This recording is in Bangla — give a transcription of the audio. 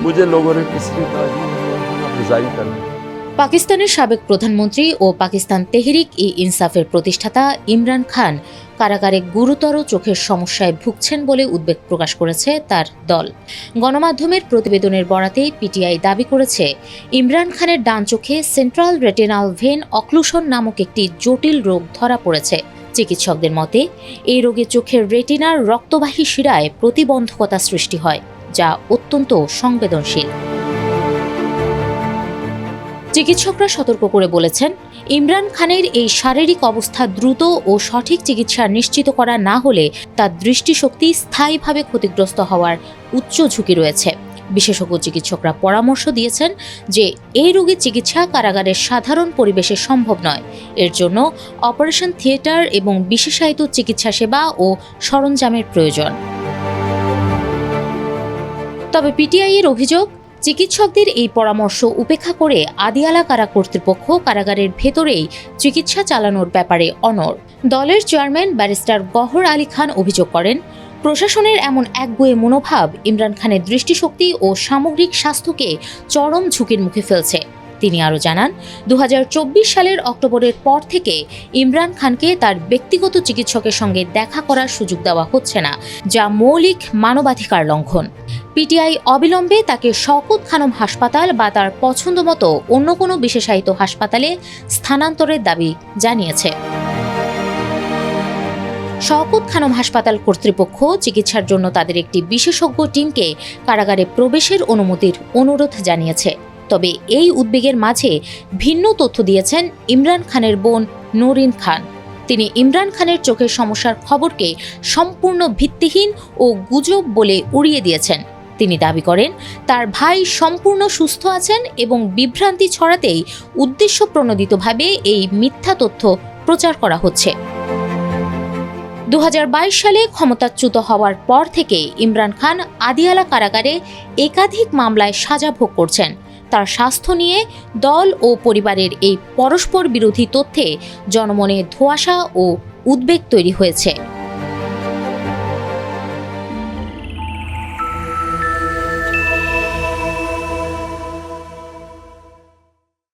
मुझे लोगों ने किसी कहा कि रिजाइन करना। পাকিস্তানের সাবেক প্রধানমন্ত্রী ও পাকিস্তান তেহরিক ই ইনসাফের প্রতিষ্ঠাতা ইমরান খান কারাগারে গুরুতর চোখের সমস্যায় ভুগছেন বলে উদ্বেগ প্রকাশ করেছে তার দল। গণমাধ্যমের প্রতিবেদনের বরাতে পিটিআই দাবি করেছে, ইমরান খানের ডান চোখে সেন্ট্রাল রেটিনাল ভেন অক্লুশন নামক একটি জটিল রোগ ধরা পড়েছে। চিকিৎসকদের মতে, এই রোগে চোখের রেটিনার রক্তবাহী শিরায় প্রতিবন্ধকতা সৃষ্টি হয়, যা অত্যন্ত সংবেদনশীল। চিকিৎসকরা সতর্ক করে বলেছেন, ইমরান খানের এই শারীরিক অবস্থা দ্রুত ও সঠিক চিকিৎসা নিশ্চিত করা না হলে তার দৃষ্টিশক্তি স্থায়ীভাবে ক্ষতিগ্রস্ত হওয়ার উচ্চ ঝুঁকি রয়েছে। বিশেষজ্ঞ চিকিৎসকরা পরামর্শ দিয়েছেন যে এই রোগীর চিকিৎসা কারাগারের সাধারণ পরিবেশে সম্ভব নয়। এর জন্য অপারেশন থিয়েটার এবং বিশেষায়িত চিকিৎসা সেবা ও সরঞ্জামের প্রয়োজন। তবে পিটিআই এর অভিযোগ, চিকিৎসকদের এই পরামর্শ উপেক্ষা করে আদিয়ালা কারা কর্তৃপক্ষ কারাগারের ভেতরেই চিকিৎসা চালানোর ব্যাপারে অনড়। দলের চেয়ারম্যান ব্যারিস্টার গহর আলী খান অভিযোগ করেন, প্রশাসনের এমন একগুঁয়ে মনোভাব ইমরান খানের দৃষ্টিশক্তি ও সামগ্রিক স্বাস্থ্যকে চরম ঝুঁকির মুখে ফেলছে। তিনি আরও জানান, 2024 সালের অক্টোবরের পর থেকে ইমরান খানকে তার ব্যক্তিগত চিকিৎসকের সঙ্গে দেখা করার সুযোগ দেওয়া হচ্ছে না, যা মৌলিক মানবাধিকার লঙ্ঘন। পিটিআই অবিলম্বে তাকে শওকত খানম হাসপাতাল বা তার পছন্দমতো অন্য কোনো বিশেষায়িত হাসপাতালে স্থানান্তরের দাবি জানিয়েছে। শওকত খানম হাসপাতাল কর্তৃপক্ষ চিকিৎসার জন্য তাদের একটি বিশেষজ্ঞ টিমকে কারাগারে প্রবেশের অনুমতির অনুরোধ জানিয়েছে। তবে এই উদ্বেগের মাঝে ভিন্ন তথ্য দিয়েছেন ইমরান খানের বোন নূরিন খান। তিনি ইমরান খানের চোখের সমস্যার খবরকে সম্পূর্ণ ভিত্তিহীন ও গুজব বলে উড়িয়ে দিয়েছেন। তিনি দাবি করেন, তার ভাই সম্পূর্ণ সুস্থ আছেন এবং বিভ্রান্তি ছড়াতেই উদ্দেশ্যপ্রণোদিতভাবে এই মিথ্যা তথ্য প্রচার করা হচ্ছে। 2022 সালে ক্ষমতাচ্যুত হওয়ার পর থেকে ইমরান খান আদিয়ালা কারাগারে একাধিক মামলায় সাজা ভোগ করছেন। তার স্বাস্থ্য নিয়ে দল ও পরিবারের এই পরস্পর বিরোধী তথ্যে জনমনে ধোঁয়াশা ও উদ্বেগ তৈরি হয়েছে।